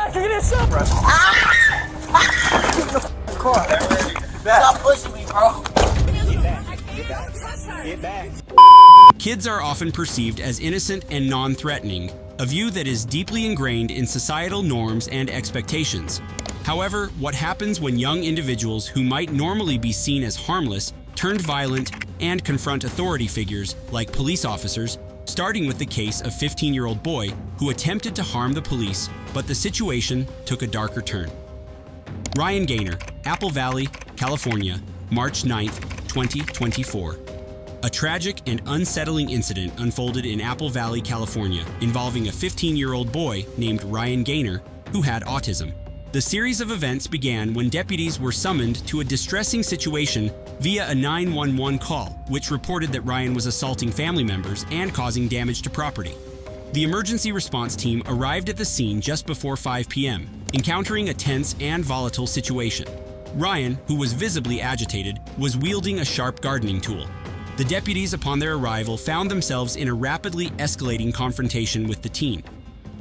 back, you're gonna shot, bro. Car. Stop pushing me, bro. Get back. Kids are often perceived as innocent and non-threatening, a view that is deeply ingrained in societal norms and expectations. However, what happens when young individuals who might normally be seen as harmless turned violent and confront authority figures like police officers, starting with the case of 15-year-old boy who attempted to harm the police, but the situation took a darker turn. Ryan Gaynor, Apple Valley, California, March 9, 2024. A tragic and unsettling incident unfolded in Apple Valley, California, involving a 15-year-old boy named Ryan Gaynor who had autism. The series of events began when deputies were summoned to a distressing situation via a 911 call, which reported that Ryan was assaulting family members and causing damage to property. The emergency response team arrived at the scene just before 5 p.m., encountering a tense and volatile situation. Ryan, who was visibly agitated, was wielding a sharp gardening tool. The deputies, upon their arrival, found themselves in a rapidly escalating confrontation with the teen.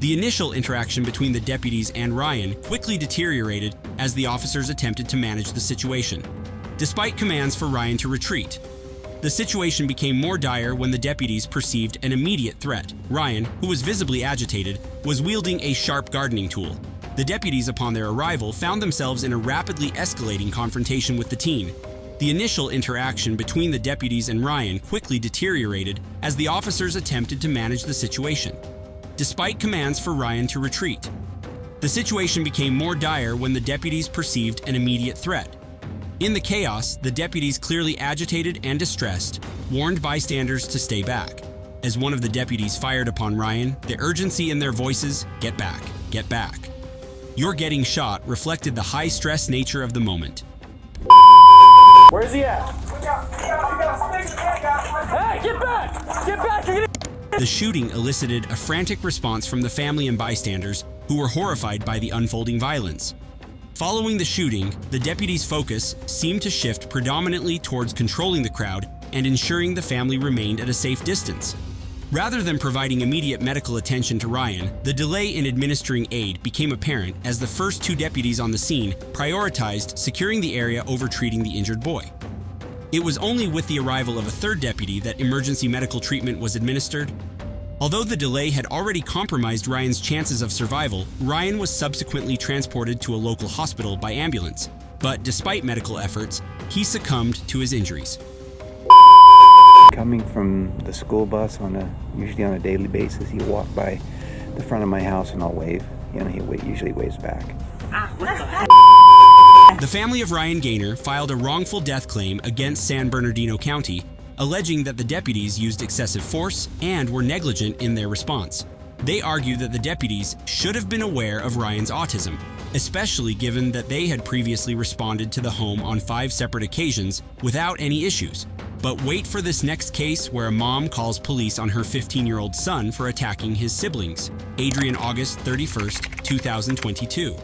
The initial interaction between the deputies and Ryan quickly deteriorated as the officers attempted to manage the situation. Despite commands for Ryan to retreat, the situation became more dire when the deputies perceived an immediate threat. Ryan, who was visibly agitated, was wielding a sharp gardening tool. The deputies, upon their arrival, found themselves in a rapidly escalating confrontation with the teen. The initial interaction between the deputies and Ryan quickly deteriorated as the officers attempted to manage the situation. Despite commands for Ryan to retreat, the situation became more dire when the deputies perceived an immediate threat. In the chaos, the deputies, clearly agitated and distressed, warned bystanders to stay back. As one of the deputies fired upon Ryan, the urgency in their voices, "Get back, get back. You're getting shot," reflected the high-stress nature of the moment. Where's he at? Hey, get back! Get back! You're gonna... The shooting elicited a frantic response from the family and bystanders who were horrified by the unfolding violence. Following the shooting, the deputies' focus seemed to shift predominantly towards controlling the crowd and ensuring the family remained at a safe distance. Rather than providing immediate medical attention to Ryan, the delay in administering aid became apparent as the first two deputies on the scene prioritized securing the area over treating the injured boy. It was only with the arrival of a third deputy that emergency medical treatment was administered. Although the delay had already compromised Ryan's chances of survival, Ryan was subsequently transported to a local hospital by ambulance. But despite medical efforts, he succumbed to his injuries. Coming from the school bus usually on a daily basis, he walked by the front of my house and I'll wave. He usually waves back. The family of Ryan Gaynor filed a wrongful death claim against San Bernardino County, alleging that the deputies used excessive force and were negligent in their response. They argue that the deputies should have been aware of Ryan's autism, especially given that they had previously responded to the home on 5 separate occasions without any issues. But wait for this next case where a mom calls police on her 15-year-old son for attacking his siblings. Adrian, August 31st, 2022.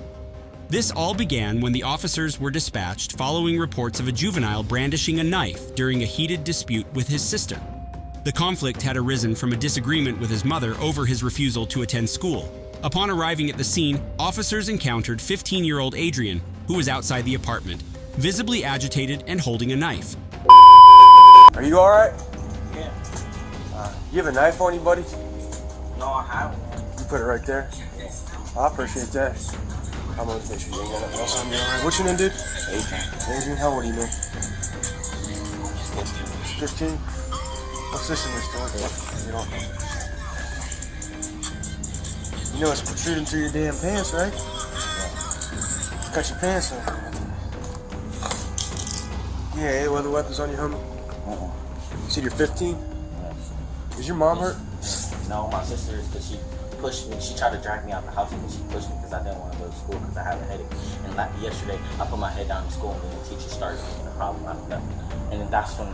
This all began when the officers were dispatched following reports of a juvenile brandishing a knife during a heated dispute with his sister. The conflict had arisen from a disagreement with his mother over his refusal to attend school. Upon arriving at the scene, officers encountered 15-year-old Adrian, who was outside the apartment, visibly agitated and holding a knife. Are you alright? Yeah. You have a knife on you, buddy? No, I haven't. You put it right there. I appreciate that. I'm gonna make sure you ain't got nothing else on you, alright? What's your name, dude? Adrian, how old are you, man? 15? What's this in your store? You know it's protruding through your damn pants, right? Cut your pants on. Yeah, any other weapons on you, homie? You said you're 15? Yes. Is your mom hurt? No, my sister is, because she pushed me. She tried to drag me out the house and she pushed me because I didn't want to go to school because I had a headache. And yesterday, I put my head down in school and then the teacher started making a problem out of nothing. And then that's when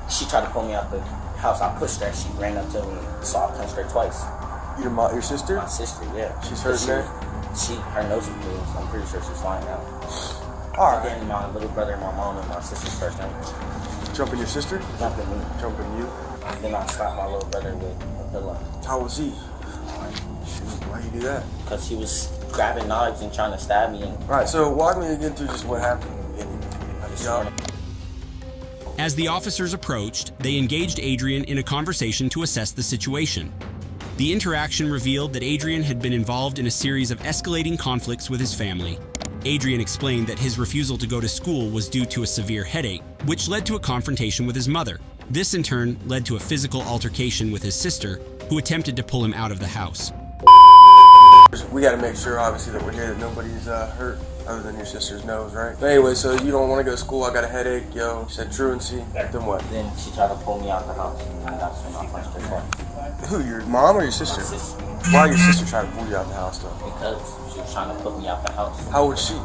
she tried to pull me out the house. I pushed her. She ran up to me and saw I punched her twice. Your sister? My sister, yeah. She's hurting there? Her nose is bleeding, so I'm pretty sure she's fine now. Alright. Then my little brother, my mom, and my sister started Jumping your sister? jumping me. Jumping you? Then I slapped my little brother with a pillow. How was he? Shoot, why you do that? Because he was grabbing knives and trying to stab me. And Alright, so walk me again through just what happened in the beginning. Yeah. As the officers approached, they engaged Adrian in a conversation to assess the situation. The interaction revealed that Adrian had been involved in a series of escalating conflicts with his family. Adrian explained that his refusal to go to school was due to a severe headache, which led to a confrontation with his mother. This in turn led to a physical altercation with his sister, who attempted to pull him out of the house. We got to make sure, obviously, that we're here, that nobody's hurt other than your sister's nose, right? But anyway, so you don't want to go to school, I got a headache, yo. You said truancy, then what? then she tried to pull me out the house, and that's when I punched her twice. Who, your mom or your sister? Sister. Why your sister tried to pull you out the house, though? Because she was trying to put me out the house. How old is she?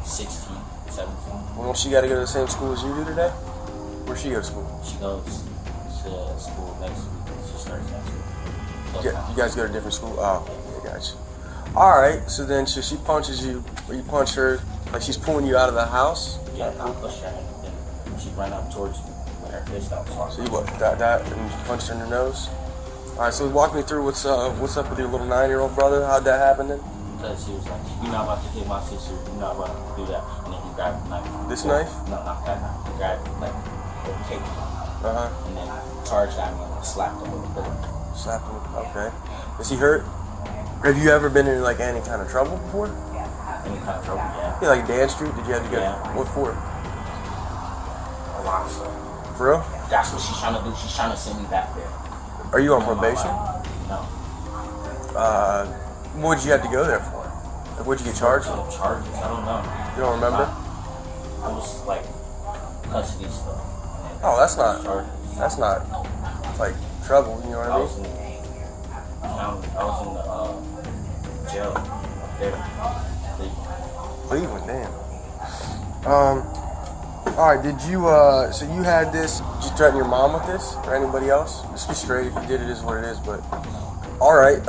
16, 17. Well, she got to go to the same school as you do today? Where she go to school? She goes to school next week. She starts next week. Yeah, you guys go to different school? Oh, okay, gotcha. Alright, so then she punches you, or you punch her, like she's pulling you out of the house? Yeah, I pushed her, and then she ran up towards me with her fist out. So you what, that, and you punched her in the nose? Alright, so walk me through what's up with your little 9-year-old brother, how'd that happen then? Because he was like, you're not about to hit my sister, you're not about to do that. And then he grabbed the knife. This knife? No, not that knife. He grabbed like a cake knife. And then charged at me and slapped him with a pillow. Slapped him, okay. Is he hurt? Have you ever been in like any kind of trouble before? Any kind of trouble, yeah. Yeah, like Dan Street, did you have to go? Yeah. What for? A lot of stuff. For real? That's what she's trying to do. She's trying to send me back there. Are you on probation? No. What did you have to go there for? Like, what'd you get charged with? Charges? I don't know. You don't remember? I was like custody stuff. Oh, that's not, Charges. that's not like trouble, you know what I I was mean? in the jail up there. Cleveland, damn. Alright, did you, so you had this, did you threaten your mom with this, or anybody else? Just be straight, if you did, it is what it is, but... Alright,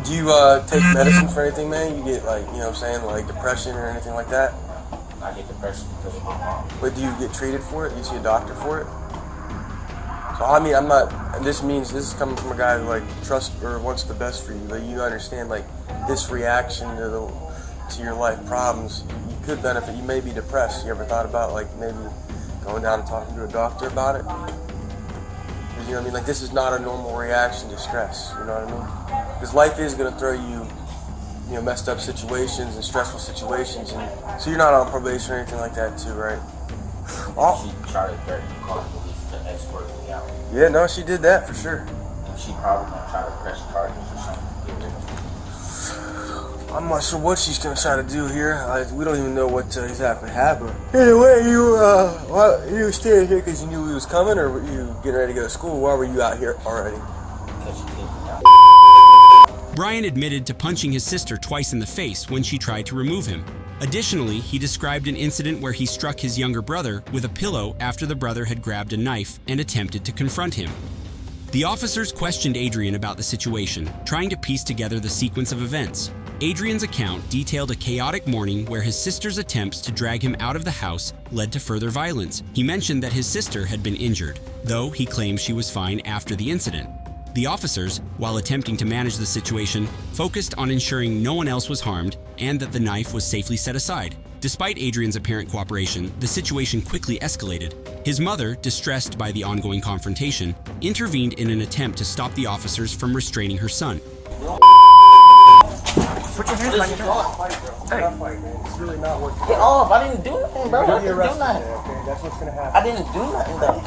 do you, take medicine for anything, man? You get, like, you know what I'm saying, like depression or anything like that? I get depression because of my mom. But do you get treated for it? Do you see a doctor for it? So, I mean, I'm not, this is coming from a guy who, like, trusts or wants the best for you. Like, you understand, like, this reaction to your life problems, you could benefit. You may be depressed. You ever thought about, like, maybe going down and talking to a doctor about it? Because, you know what I mean? Like, this is not a normal reaction to stress. You know what I mean? Because life is going to throw you, you know, messed up situations and stressful situations. And so you're not on probation or anything like that, too, right? Oh. She tried to threaten to call the police to escort me out. Yeah, no, she did that for sure. And she probably gonna try to press charges or something. Get rid of me. I'm not sure what she's gonna try to do here. We don't even know what exactly happened. Anyway, you were staying here because you knew we was coming, or were you getting ready to go to school? Why were you out here already? Because she kicked me out. Brian admitted to punching his sister twice in the face when she tried to remove him. Additionally, he described an incident where he struck his younger brother with a pillow after the brother had grabbed a knife and attempted to confront him. The officers questioned Adrian about the situation, trying to piece together the sequence of events. Adrian's account detailed a chaotic morning where his sister's attempts to drag him out of the house led to further violence. He mentioned that his sister had been injured, though he claims she was fine after the incident. The officers, while attempting to manage the situation, focused on ensuring no one else was harmed and that the knife was safely set aside. Despite Adrian's apparent cooperation, the situation quickly escalated. His mother, distressed by the ongoing confrontation, intervened in an attempt to stop the officers from restraining her son. Put your hands on your It's really not what Get off! I didn't do nothing, bro. I didn't do nothing. Okay, that's what's gonna happen. I didn't do nothing, though.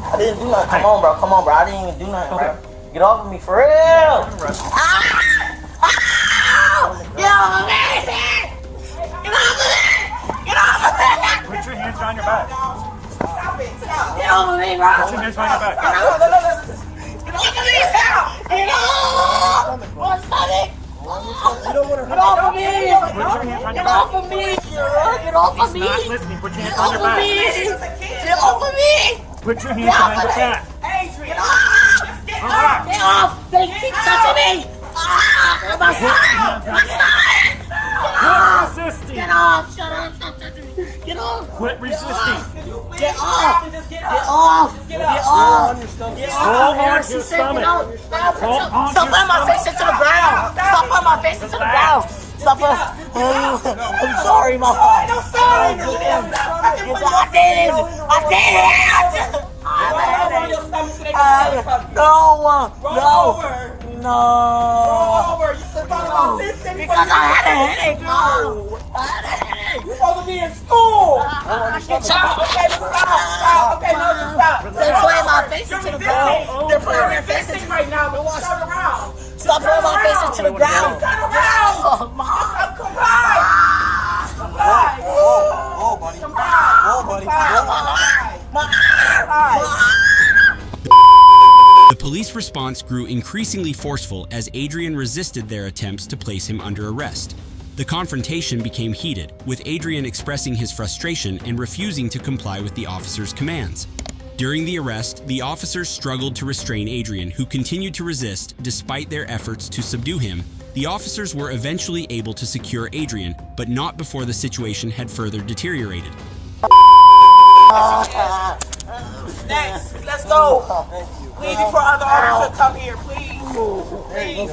I didn't do nothing. Come on, bro. Come on, bro. I didn't even do nothing, bro. Get off of me, for real! Get off of me! Get off of me! Get off of me! Put your hands behind your back. Get off of me, bro! Put your hands behind your back. Get off of me! Get off! Oh, stop it! Get off of me! Get off of me! Get off of me! Not listening. Put your hands Get off behind your of back. me! Get off of me! Put your hands behind your back. Get off! Get off! They keep touching me! My stomach! My stomach! Quit resisting. Get off! Shut up! Stop touching me! Get off! Quit resisting. Get off! Get off! Get off! Get off! onto your stomach. Hold onto Stop your putting my face into the ground! Stop putting my face into the ground! Stop. I'm sorry, Mom. I'm sorry. I did it. No. Because I had a headache, Mom. I had a headache. You're supposed to be in school. Stop. Okay, no, stop. They're putting my face into the ground. They're putting my face into right now. But turn around. Stop putting my face into the ground. Turn around. Oh, Mom. Come back. Come back. Whoa, buddy. Come back. Whoa, buddy. The police response grew increasingly forceful as Adrian resisted their attempts to place him under arrest. The confrontation became heated, with Adrian expressing his frustration and refusing to comply with the officers' commands. During the arrest, the officers struggled to restrain Adrian, who continued to resist despite their efforts to subdue him. The officers were eventually able to secure Adrian, but not before the situation had further deteriorated. Next, let's go. Please, before other officers come here, please. Please.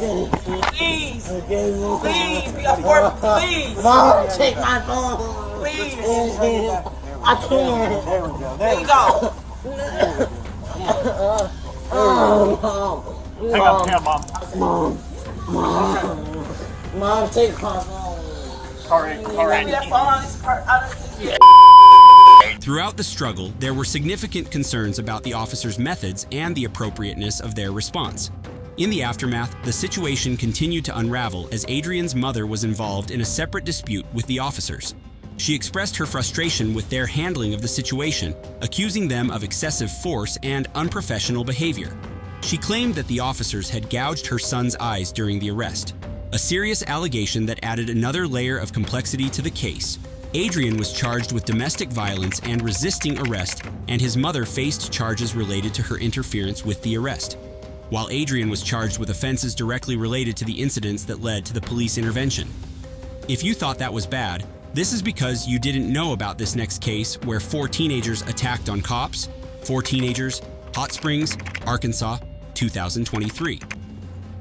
Please, be affordable, please. Mom, take my phone. Please. I can't. There you go. Hang on, Mom, take my phone. Sorry. Maybe that phone on this part. Throughout the struggle, there were significant concerns about the officers' methods and the appropriateness of their response. In the aftermath, the situation continued to unravel as Adrian's mother was involved in a separate dispute with the officers. She expressed her frustration with their handling of the situation, accusing them of excessive force and unprofessional behavior. She claimed that the officers had gouged her son's eyes during the arrest, a serious allegation that added another layer of complexity to the case. Adrian was charged with domestic violence and resisting arrest, and his mother faced charges related to her interference with the arrest, while Adrian was charged with offenses directly related to the incidents that led to the police intervention. If you thought that was bad, this is because you didn't know about this next case where 4 teenagers attacked on cops. 4 teenagers, Hot Springs, Arkansas, 2023.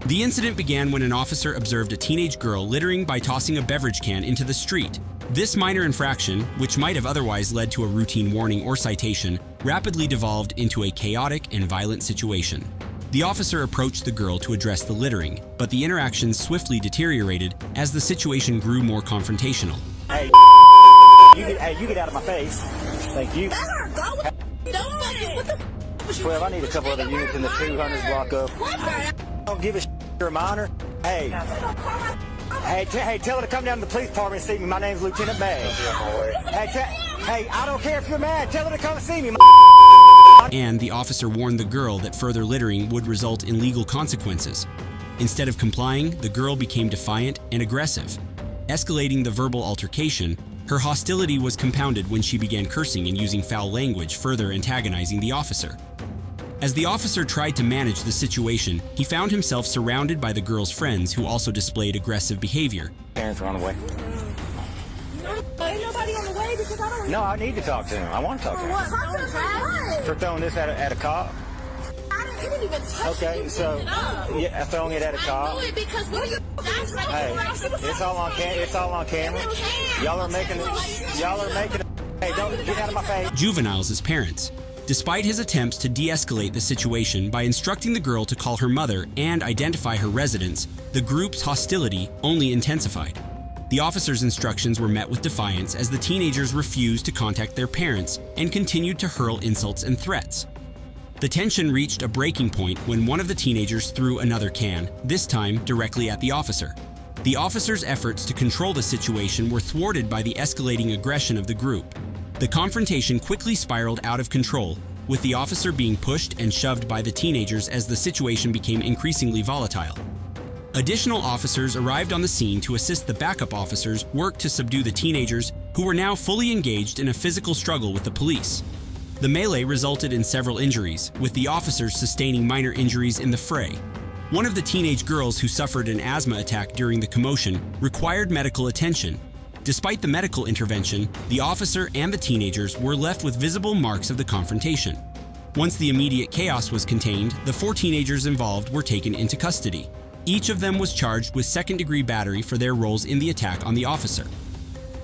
The incident began when an officer observed a teenage girl littering by tossing a beverage can into the street. This minor infraction, which might have otherwise led to a routine warning or citation, rapidly devolved into a chaotic and violent situation. The officer approached the girl to address the littering, but the interaction swiftly deteriorated as the situation grew more confrontational. Hey, you get out of my face. Thank you. Let her go. Don't fucking. What the f*** 12, I need a couple other units in the 200 block up. Don't give a shit, you're a minor. Hey, tell her to come down to the police department and see me. My name's Lieutenant May. Hey, I don't care if you're mad. Tell her to come and see me. And the officer warned the girl that further littering would result in legal consequences. Instead of complying, the girl became defiant and aggressive. Escalating the verbal altercation, her hostility was compounded when she began cursing and using foul language, further antagonizing the officer. As the officer tried to manage the situation, he found himself surrounded by the girl's friends who also displayed aggressive behavior. Parents are on the way. Ain't nobody on the way because I don't. No, I need to talk to him. I want to talk to him. What? For throwing this at a cop? You didn't even touch Okay, it. so yeah, throwing it at a I cop. know it because what are you? Hey, it's all on camera. Y'all are making it. Hey, don't get out of my face. Juveniles' parents. Despite his attempts to de-escalate the situation by instructing the girl to call her mother and identify her residence, the group's hostility only intensified. The officer's instructions were met with defiance as the teenagers refused to contact their parents and continued to hurl insults and threats. The tension reached a breaking point when one of the teenagers threw another can, this time directly at the officer. The officer's efforts to control the situation were thwarted by the escalating aggression of the group. The confrontation quickly spiraled out of control, with the officer being pushed and shoved by the teenagers as the situation became increasingly volatile. Additional officers arrived on the scene to assist the backup officers work to subdue the teenagers, who were now fully engaged in a physical struggle with the police. The melee resulted in several injuries, with the officers sustaining minor injuries in the fray. One of the teenage girls who suffered an asthma attack during the commotion required medical attention. Despite the medical intervention, the officer and the teenagers were left with visible marks of the confrontation. Once the immediate chaos was contained, the 4 teenagers involved were taken into custody. Each of them was charged with second-degree battery for their roles in the attack on the officer.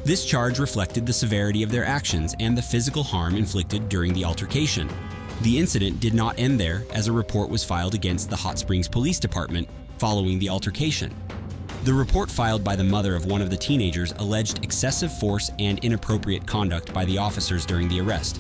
This charge reflected the severity of their actions and the physical harm inflicted during the altercation. The incident did not end there, as a report was filed against the Hot Springs Police Department following the altercation. The report filed by the mother of one of the teenagers alleged excessive force and inappropriate conduct by the officers during the arrest,